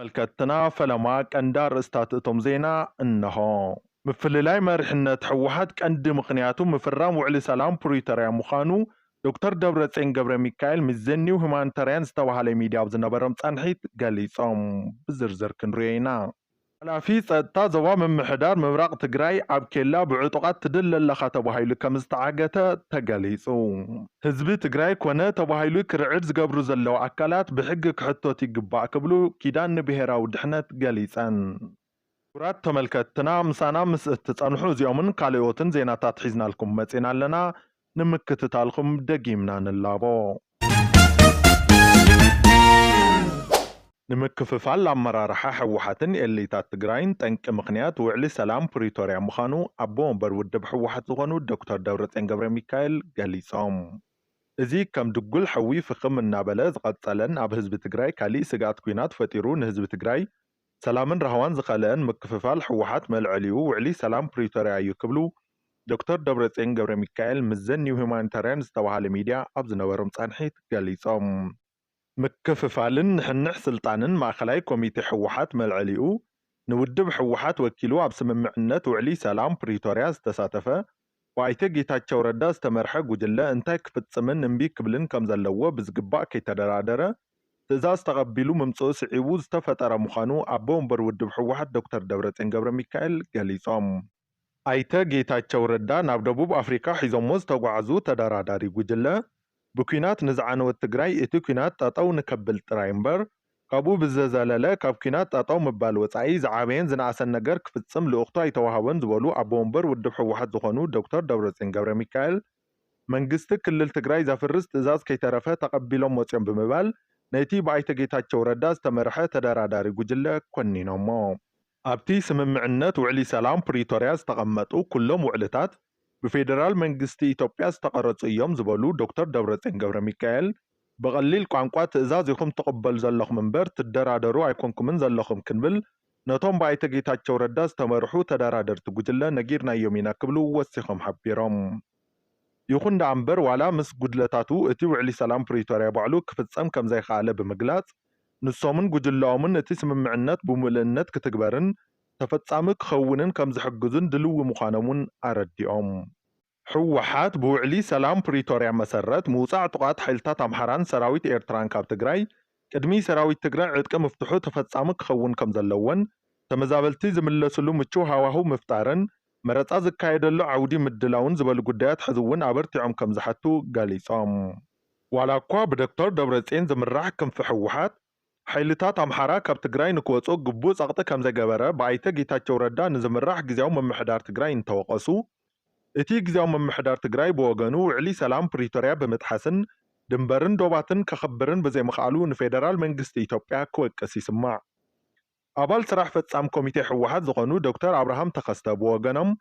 تملكتنا فلما كندار استاتتم زينا انه مفللاي مرحنة حوحات كند مقنياتو مفرام وعلي سلام بريتريا مخانو دكتور دبرتسين قبر ميكايل مزني وهمانتريان استوهالي ميديا وزنبرم تنحيت قاليصام بزرزر كنرينا في ጸጥታ ዞባ ምምሕዳር ምብራቕ ትግራይ ኣብ ኬላ ብዕጡቓት ትድል ኣለኻ ተባሂሉ ከም ዝተዓገተ ተገሊጹ ህዝቢ ትግራይ ኮነ ተባሂሉ ክርዕድ ዝገብሩ ዘለዉ ኣካላት ብሕጊ ክሕቶት ይግባእ ክብሉ ኪዳን ንብሔራዊ ድሕነት ገሊፀን ኩራት ተመልከትና ምሳና ምስ እትጸንሑ እዚኦምን ካልኦትን ዜናታት ሒዝናልኩም መጺና ኣለና ንምክትታልኩም ደጊምና ንላቦ ንምክፍፋል ኣመራርሓ ሕወሓትን ኤሊታት ትግራይን ጠንቂ ምኽንያት ውዕሊ ሰላም ፕሪቶርያ ምዃኑ ኣቦ ወንበር ውድብ ሕወሓት ዝኾኑ ዶክተር ደብረጽዮን ገብረ ሚካኤል ገሊጾም እዚ ከም ድጉል ሕዊ ፍኽም እናበለ ዝቐጸለን ኣብ ህዝቢ ትግራይ ካሊእ ስጋት ኩናት ፈጢሩ ንህዝቢ ትግራይ ሰላምን ረህዋን ዝኸልአን ምክፍፋል ሕወሓት መልዕሊኡ ውዕሊ ሰላም ፕሪቶርያ እዩ ክብሉ ዶክተር ደብረጽዮን ገብረ ሚካኤል ምዘን ኒው ሁማኒታርያን ዝተባሃለ ሚድያ ኣብ ዝነበሮም ጸንሒት ገሊጾም ምክፍፋልን ንሕንሕ ስልጣንን ማእኸላይ ኮሚቴ ሕወሓት መልዕሊኡ ንውድብ ሕወሓት ወኪሉ ኣብ ስምምዕነት ውዕሊ ሰላም ፕሪቶርያ ዝተሳተፈ ዋይተ ጌታቸው ረዳ ዝተመርሐ ጉጅለ እንታይ ክፍጽምን እምቢ ክብልን ከም ዘለዎ ብዝግባእ ከይተደራደረ ትእዛዝ ተቐቢሉ ምምጽኡ ስዒቡ ዝተፈጠረ ምዃኑ ኣቦ ወንበር ውድብ ሕወሓት ዶክተር ደብረጽዮን ገብረ ሚካኤል ገሊጾም ኣይተ ጌታቸው ረዳ ናብ ደቡብ ኣፍሪካ ሒዞሞ ዝተጓዓዙ ተደራዳሪ ጉጅለ ብኩናት ንዝዓነወት ትግራይ እቲ ኩናት ጠጠው ንከብል ጥራይ እምበር ካብኡ ብዘዘለለ ካብ ኩናት ጠጠው ምባል ወፃኢ ዝዓበየን ዝነኣሰን ነገር ክፍጽም ልኡኽቶ ኣይተዋሃበን ዝበሉ ኣቦ ወንበር ውድብ ሕወሓት ዝኾኑ ዶክተር ደብረጽዮን ገብረ ሚካኤል መንግስቲ ክልል ትግራይ ዘፍርስ ትእዛዝ ከይተረፈ ተቐቢሎም ወፅዮም ብምባል ነቲ ብኣይተ ጌታቸው ረዳ ዝተመርሐ ተደራዳሪ ጉጅለ ኮኒኖሞ ኣብቲ ስምምዕነት ውዕሊ ሰላም ፕሪቶርያ ዝተቐመጡ ኩሎም ውዕልታት ብፌደራል መንግስቲ ኢትዮጵያ ዝተቀረጹ እዮም ዝበሉ ዶክተር ደብረጽዮን ገብረ ሚካኤል በቀሊል ቋንቋ ትእዛዝ ይኹም ተቀበሉ ዘለኹም እምበር ትደራደሩ ኣይኮንኩምን ዘለኹም ክንብል ነቶም ብኣይተ ጌታቸው ረዳ ዝተመርሑ ተደራደርቲ ጉጅለ ነጊርናዮም ኢና ክብሉ ወሲኾም ሓቢሮም ይኹን ዳ እምበር ዋላ ምስ ጉድለታቱ እቲ ውዕሊ ሰላም ፕሪቶርያ ባዕሉ ክፍጸም ከም ዘይከኣለ ብምግላጽ ንሶምን ጉጅለኦምን እቲ ስምምዕነት ብምልእነት ክትግበርን ተፈጻሚ ክኸውንን ከም ዝሕግዙን ድልው ምዃኖምን ኣረዲኦም ሕወሓት ብውዕሊ ሰላም ፕሪቶርያ መሰረት ምውፃዕ ጥቃት ሓይልታት ኣምሓራን ሰራዊት ኤርትራን ካብ ትግራይ ቅድሚ ሰራዊት ትግራይ ዕጥቂ ምፍትሑ ተፈጻሚ ክኸውን ከም ዘለዎን ተመዛበልቲ ዝምለስሉ ምቹው ሃዋህው ምፍጣርን መረፃ ዝካየደሉ ዓውዲ ምድላውን ዝበሉ ጉዳያት ሕዚ እውን ኣበርቲዖም ከም ዝሓቱ ገሊፆም ዋላ እኳ ብዶክተር ደብረጽዮን ዝምራሕ ክንፊ ሕወሓት ሓይልታት ኣምሓራ ካብ ትግራይ ንክወፁ ግቡእ ጸቕጢ ከም ዘገበረ ብኣይተ ጌታቸው ረዳ ንዝምራሕ ግዝያዊ ምምሕዳር ትግራይ እንተወቐሱ እቲ ግዝያዊ ምምሕዳር ትግራይ ብወገኑ ውዕሊ ሰላም ፕሪቶርያ ብምጥሓስን ድንበርን ዶባትን ከኽብርን ብዘይምኽኣሉ ንፌደራል መንግስቲ ኢትዮጵያ ክወቅስ ይስማዕ ኣባል ስራሕ ፈጻሚ ኮሚቴ ሕወሓት ዝኾኑ ዶክተር ኣብርሃም ተኸስተ ብወገኖም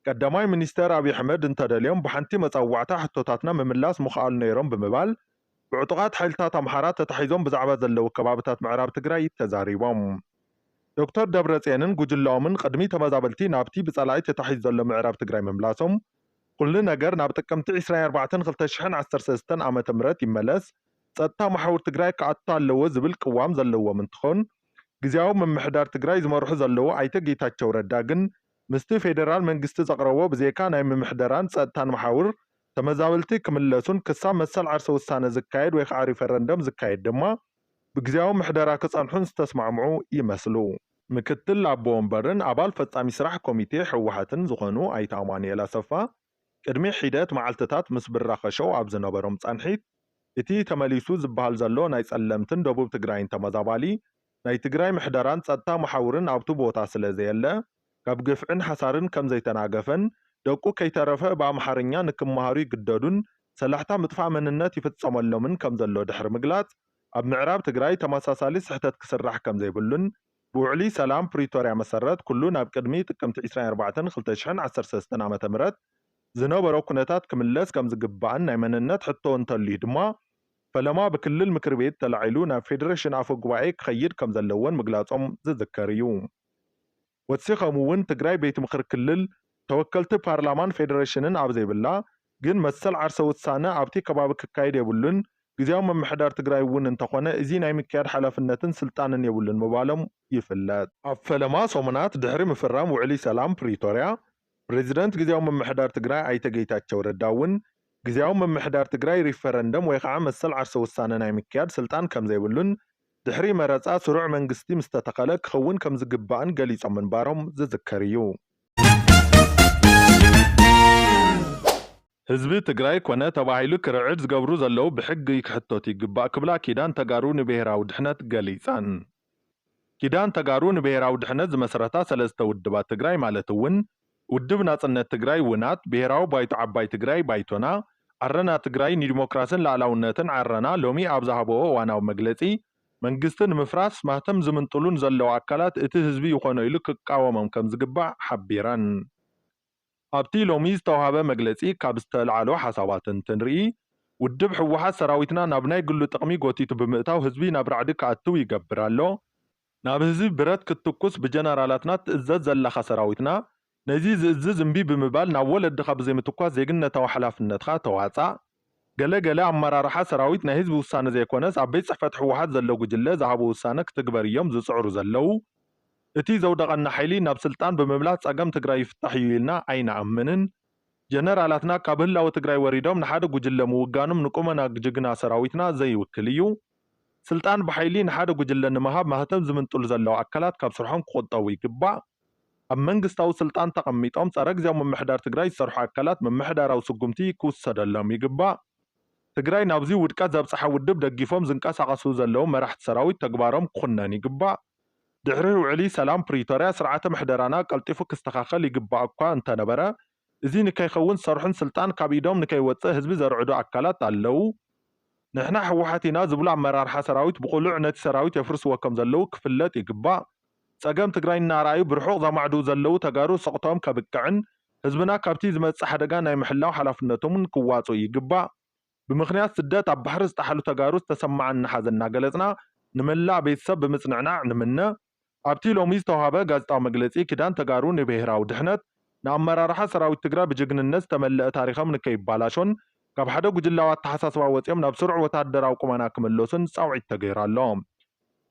ቀዳማይ ሚኒስተር ኣብይ ኣሕመድ እንተደልዮም ብሓንቲ መፀዋዕታ ሕቶታትና ምምላስ ምኽኣሉ ነይሮም ብምባል ብዕጡቓት ሓይልታት ኣምሓራ ተታሒዞም ብዛዕባ ዘለዉ ከባብታት ምዕራብ ትግራይ ተዛሪቦም ዶክተር ደብረጽዮንን ጉጅለኦምን ቅድሚ ተመዛበልቲ ናብቲ ብጸላኢ ተታሒዙ ዘሎ ምዕራብ ትግራይ ምምላሶም ኩሉ ነገር ናብ ጥቅምቲ 24/2013 ዓመተ ምህረት ይመለስ ጸጥታ ማሕበር ትግራይ ከኣቱ ኣለዎ ዝብል ቅዋም ዘለዎም እንትኾን ግዝያዊ ምምሕዳር ትግራይ ዝመርሑ ዘለዉ ኣይተ ጌታቸው ረዳ ግን ምስቲ ፌደራል መንግስቲ ዘቕረቦ ብዜካ ናይ ምምሕደራን ጸጥታን ማሕበር ተመዛበልቲ ክምለሱን ክሳብ መሰል ዓርሰ ውሳነ ዝካየድ ወይ ከዓ ሪፈረንደም ዝካየድ ድማ ብግዝያዊ ምሕደራ ክጸንሑን ዝተስማዕምዑ ይመስሉ ምክትል ኣቦ ወንበርን ኣባል ፈጻሚ ስራሕ ኮሚቴ ሕወሓትን ዝኾኑ ኣይተ ኣማኑኤል ኣሰፋ ቅድሚ ሒደት መዓልትታት ምስ ብራኸሸው ኣብ ዝነበሮም ጸንሒት እቲ ተመሊሱ ዝበሃል ዘሎ ናይ ጸለምትን ደቡብ ትግራይን ተመዛባሊ ናይ ትግራይ ምሕደራን ጸጥታ ማሕበርን ኣብቲ ቦታ ስለ ዘየለ ካብ ግፍዕን ሓሳርን ከም ዘይተናገፈን ደቁ ከይተረፈ ብኣምሓርኛ ንክመሃሩ ይግደዱን ሰላሕታ ምጥፋእ መንነት ይፍጸመሎምን ከም ዘሎ ድሕሪ ምግላጽ ኣብ ምዕራብ ትግራይ ተመሳሳሊ ስሕተት ክስራሕ ከም ዘይብሉን ብውዕሊ ሰላም ፕሪቶርያ መሰረት ኩሉ ናብ ቅድሚ ጥቅምቲ 24/2013 ዓመተ ምህረት ዝነበሮ ኩነታት ክምለስ ከም ዝግባእን ናይ መንነት ሕቶ እንተልዩ ድማ ፈለማ ብክልል ምክር ቤት ተላዒሉ ናብ ፌደሬሽን ኣፈ ጉባኤ ክኸይድ ከም ዘለዎን ምግላጾም ዝዝከር እዩ ወሲኾም እውን ትግራይ ቤት ምክር ክልል ተወከልቲ ፓርላማን ፌደሬሽንን ኣብ ዘይብላ ግን መሰል ዓርሰ ውሳነ ኣብቲ ከባቢ ክካየድ የብሉን ጊዜያዊ ምምሕዳር ትግራይ እውን እንተኾነ እዚ ናይ ምክያድ ሓላፍነትን ስልጣንን የብሉን ምባሎም ይፍለጥ። ኣብ ፈለማ ሰሙናት ድሕሪ ምፍራም ውዕሊ ሰላም ፕሪቶርያ ፕሬዚደንት ጊዜያዊ ምምሕዳር ትግራይ ኣይተ ጌታቸው ረዳ እውን ጊዜያዊ ምምሕዳር ትግራይ ሪፈረንደም ወይ ከዓ መሰል ዓርሰ ውሳነ ናይ ምክያድ ስልጣን ከም ዘይብሉን ድሕሪ መረፃ ስሩዕ መንግስቲ ምስ ተተኸለ ክኸውን ከም ዝግባእን ገሊፆም ምንባሮም ዝዝከር እዩ። ህዝቢ ትግራይ ኮነ ተባሂሉ ክርዕድ ዝገብሩ ዘለው ብሕጊ ክሕተቱ ይግባእ ክብላ ኪዳን ተጋሩ ንብሔራዊ ድሕነት ገሊፀን። ኪዳን ተጋሩ ንብሔራዊ ድሕነት ዝመሰረታ ሰለስተ ውድባት ትግራይ ማለት እውን ውድብ ናጽነት ትግራይ ውናት፣ ብሔራዊ ባይቶ ዓባይ ትግራይ ባይቶና፣ ዓረና ትግራይ ንዲሞክራስን ላዕላውነትን ዓረና ሎሚ ኣብ ዝሃበኦ እዋናዊ መግለጺ መንግስቲ ንምፍራስ ማህተም ዝምንጥሉን ዘለዎ ኣካላት እቲ ህዝቢ ይኾነ ኢሉ ክቃወሞም ከም ዝግባእ ሓቢረን። ኣብቲ ሎሚ ዝተዋሃበ መግለጺ ካብ ዝተልዓሎ ሓሳባት እንትንርኢ ውድብ ሕወሓት ሰራዊትና ናብ ናይ ግሉ ጥቕሚ ጎቲቱ ብምእታው ህዝቢ ናብ ራዕዲ ክኣትው ይገብር ኣሎ። ናብ ህዝቢ ብረት ክትኩስ ብጀነራላትና ትእዘዝ ዘለኻ ሰራዊትና ነዚ ዝእዝዝ እምቢ ብምባል ናብ ወለድኻ ብዘይምትኳስ ዜግነታዊ ሓላፍነትካ ተዋፃእ። ገለገለ ኣመራርሓ ሰራዊት ናይ ህዝቢ ውሳነ ዘይኮነስ ኣብ ቤት ጽሕፈት ሕወሓት ዘሎ ጉጅለ ዝሃቦ ውሳነ ክትግበር እዮም ዝጽዕሩ ዘለው። እቲ ዘውደቐና ሓይሊ ናብ ስልጣን ብምምላስ ጸገም ትግራይ ይፍታሕ እዩ ኢልና ኣይንኣምንን። ጀነራላትና ካብ ህላዊ ትግራይ ወሪዶም ንሓደ ጉጅለ ምውጋኖም ንቁመና ጅግና ሰራዊትና ዘይውክል እዩ። ስልጣን ብሓይሊ ንሓደ ጉጅለ ንምሃብ ማህተም ዝምንጥሉ ዘለው ኣካላት ካብ ስርሖም ክቆጠቡ ይግባእ። ኣብ መንግስታዊ ስልጣን ተቐሚጦም ጸረ ጊዜያዊ ምምሕዳር ትግራይ ዝሰርሑ ኣካላት ምምሕዳራዊ ስጉምቲ ክውሰደሎም ይግባእ። ትግራይ ናብዚ ውድቀት ዘብፅሓ ውድብ ደጊፎም ዝንቀሳቐሱ ዘለው መራሕቲ ሰራዊት ተግባሮም ክኹነን ይግባእ። ድሕሪ ውዕሊ ሰላም ፕሪቶርያ ስርዓተ ምሕደራና ቀልጢፉ ክስተኻኸል ይግባእ እኳ እንተነበረ እዚ ንከይኸውን ዝሰርሑን ስልጣን ካብ ኢዶም ንከይወፅእ ህዝቢ ዘርዕዱ ኣካላት ኣለው። ንሕና ሕወሓት ኢና ዝብሉ ኣመራርሓ ሰራዊት ብቑሉዕ ነቲ ሰራዊት የፍርስዎ ከም ዘለው ክፍለጥ ይግባእ። ጸገም ትግራይ እናርኣዩ ብርሑቕ ዘማዕድው ዘለው ተጋሩ ስቕቶም ከብቅዕን ህዝብና ካብቲ ዝመጽእ ሓደጋ ናይ ምሕላው ሓላፍነቶምን ክዋፅኡ ይግባእ። ብምኽንያት ስደት ኣብ ባሕሪ ዝተሓሉ ተጋሩ ዝተሰማዓና ሓዘን እናገለጽና ንመላእ ቤተሰብ ብምጽንዕናዕ ንምነ። ኣብቲ ሎሚ ዝተዋሃበ ጋዜጣዊ መግለጺ ኪዳን ተጋሩ ንብሔራዊ ድሕነት ንኣመራርሓ ሰራዊት ትግራይ ብጅግንነት ዝተመልአ ታሪኾም ንከይባላሾን ካብ ሓደ ጉጅላዊ ኣተሓሳስባ ወፂኦም ናብ ስሩዕ ወታደራዊ ቁመና ክምለሱን ጻውዒት ተገይራሎ።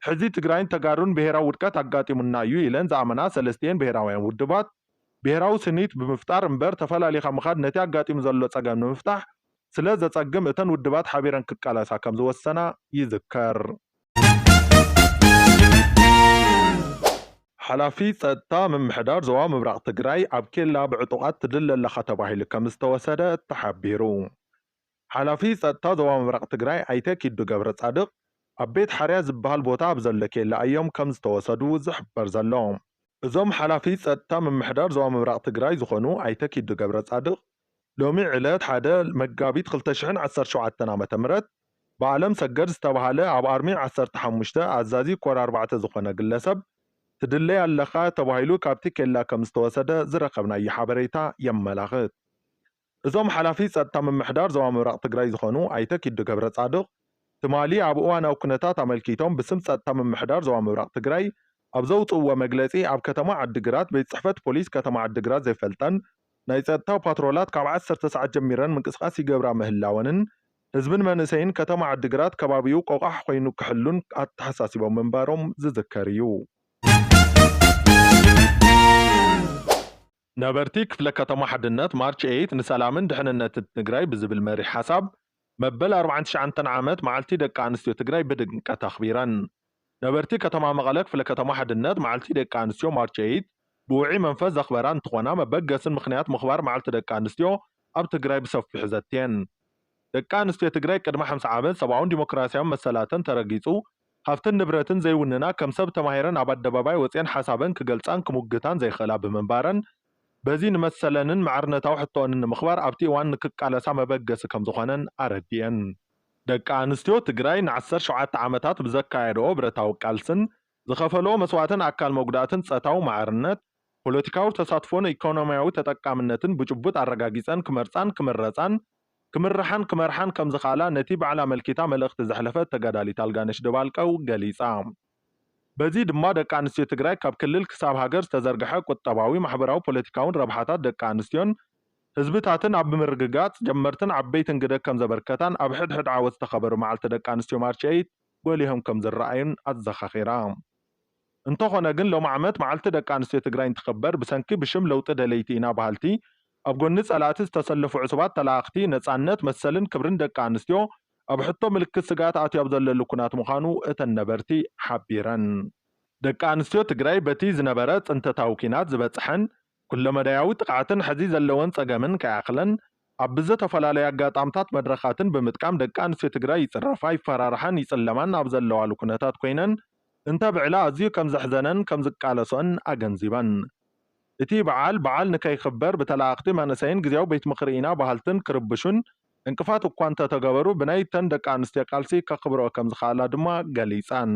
ሕዚ ትግራይን ተጋሩን ብሔራዊ ውድቀት ኣጋጢሙና እዩ ኢለን ዝኣመና ሰለስቲአን ብሔራውያን ውድባት ብሔራዊ ስኒት ብምፍጣር እምበር ተፈላለኻ ምኻድ ነቲ ኣጋጢሙ ዘሎ ጸገም ንምፍታሕ ስለ ዘጸግም እተን ውድባት ሓቢረን ክቃለሳ ከም ዝወሰና ይዝከር። ሓላፊ ጸጥታ ምምሕዳር ዞባ ምብራቕ ትግራይ ኣብ ኬላ ብዕጡቓት ትድለለኻ ተባሂሉ ከም ዝተወሰደ ተሓቢሩ። ሓላፊ ጸጥታ ዞባ ምብራቕ ትግራይ ኣይተ ኪዱ ገብረ ጻድቕ ኣብ ቤት ሓርያ ዝበሃል ቦታ ኣብ ዘሎ ኬላ እዮም ከም ዝተወሰዱ ዝሕበር ዘሎ። እዞም ሓላፊ ጸጥታ ምምሕዳር ዞባ ምብራቕ ትግራይ ዝኾኑ ኣይተ ኪዱ ገብረ ጻድቕ ሎሚ ዕለት 1 መጋቢት 2017 ዓ.ም ብዓለም ሰገድ ዝተባሃለ ኣብ ኣርሚ 15 ኣዛዚ ኮር 4 ዝኾነ ግለሰብ ትድለይ ኣለኻ ተባሂሉ ካብቲ ኬላ ከም ዝተወሰደ ዝረኸብናዮ ሓበሬታ የመላኽት። እዞም ሓላፊ ጸጥታ ምምሕዳር ዞባ ምብራቕ ትግራይ ዝኾኑ ኣይተ ኪዱ ገብረ ጻድቕ ትማሊ ኣብ እዋናዊ ኩነታት ኣመልኪቶም ብስም ጸጥታ ምምሕዳር ዞባ ምብራቕ ትግራይ ኣብ ዘውፅእዎ መግለጺ ኣብ ከተማ ዓዲግራት ቤት ጽሕፈት ፖሊስ ከተማ ዓዲግራት ዘይፈልጠን ናይ ጸጥታ ፓትሮላት ካብ 10 ሰዓት ጀሚረን ምንቅስቓስ ይገብራ ምህላወንን ህዝብን መንእሰይን ከተማ ዓዲግራት ከባቢኡ ቆቋሕ ኮይኑ ክሕሉን ኣተሓሳሲቦም ምንባሮም ዝዝከር እዩ። ነበርቲ ክፍለ ከተማ ሓድነት ማርች 8 ንሰላምን ድሕንነትን ትግራይ ብዝብል መሪሕ ሓሳብ መበል 49 ዓመት መዓልቲ ደቂ ኣንስትዮ ትግራይ ብድምቀት ኣኽቢረን። ነበርቲ ከተማ መቐለ ክፍለ ከተማ ሓድነት መዓልቲ ደቂ ኣንስትዮ ማርች 8 ብውዒ መንፈስ ዘኽበራ እንትኾና መበገስን ምኽንያት ምኽባር መዓልቲ ደቂ ኣንስትዮ ኣብ ትግራይ ብሰፊሑ ዘትየን። ደቂ ኣንስትዮ ትግራይ ቅድሚ 50 ዓመት ሰብኣውን ዲሞክራስያውን መሰላተን ተረጊጹ ሃብትን ንብረትን ዘይውንና ከም ሰብ ተማሂረን ኣብ ኣደባባይ ወፅአን ሓሳበን ክገልጻን ክሙግታን ዘይኽእላ ብምንባረን በዚ ንመሰለንን ማዕርነታዊ ሕቶአንን ንምኽባር ኣብቲ እዋን ንክቃለሳ መበገሲ ከም ዝኾነን ኣረዲአን። ደቂ ኣንስትዮ ትግራይ ን17 ዓመታት ብዘካየድኦ ብረታዊ ቃልስን ዝኸፈለዎ መስዋዕትን ኣካል መጉዳእትን ጸታዊ ማዕርነት ፖለቲካዊ ተሳትፎን ኢኮኖምያዊ ተጠቃምነትን ብጭቡጥ ኣረጋጊፀን ክመርፃን ክምረፃን ክምርሓን ክመርሓን ከም ዝኽኣላ ነቲ በዓል ኣመልኪታ መልእኽቲ ዘሕለፈት ተጋዳሊት ኣልጋነሽ ደባልቀው ገሊጻ። በዚ ድማ ደቂ ኣንስትዮ ትግራይ ካብ ክልል ክሳብ ሃገር ዝተዘርግሐ ቁጠባዊ ማሕበራዊ ፖለቲካውን ረብሓታት ደቂ ኣንስትዮን ህዝብታትን ኣብ ምርግጋጽ ጀመርትን ዓበይትን ግደ ከም ዘበርከታን ኣብ ሕድሕድ ዓወት ዝተኸበሩ መዓልቲ ደቂ ኣንስትዮ ማርች 8 ጎሊሆም ከም ዝረኣዩን ኣዘኻኺራ። እንተኾነ ግን ሎም ዓመት መዓልቲ ደቂ ኣንስትዮ ትግራይ እንትኽበር ብሰንኪ ብሽም ለውጢ ደለይቲ ኢና ባህልቲ ኣብ ጎኒ ጸላእቲ ዝተሰለፉ ዕሱባት ተላእኽቲ ነጻነት መሰልን ክብርን ደቂ ኣንስትዮ ኣብ ሕቶ ምልክት ስጋት ኣትዩ ኣብ ዘለሉ ኩናት ምዃኑ እተን ነበርቲ ሓቢረን። ደቂ ኣንስትዮ ትግራይ በቲ ዝነበረ ጽንተታዊ ኩናት ዝበጽሐን ኩለመዳያዊ ጥቕዓትን ሕዚ ዘለወን ጸገምን ከያኽለን ኣብ ብዝተፈላለዩ ኣጋጣምታት መድረኻትን ብምጥቃም ደቂ ኣንስትዮ ትግራይ ይጽረፋ ይፈራርሓን ይጽለማን ኣብ ዘለዋሉ ኩነታት ኮይነን እንተብዕላ ኣዝዩ ከም ዘሕዘነን ከም ዝቃለሶን ኣገንዚበን። እቲ በዓል ንከይኽበር ብተላእኽቲ መንእሰይን ግዜያዊ ቤት ምኽሪ ኢና ባህልትን ክርብሹን እንቅፋት እኳ እንተተገበሩ ብናይ ተን ደቂ ኣንስትዮ ቃልሲ ከኽብርኦ ከም ዝኽኣላ ድማ ገሊፀን።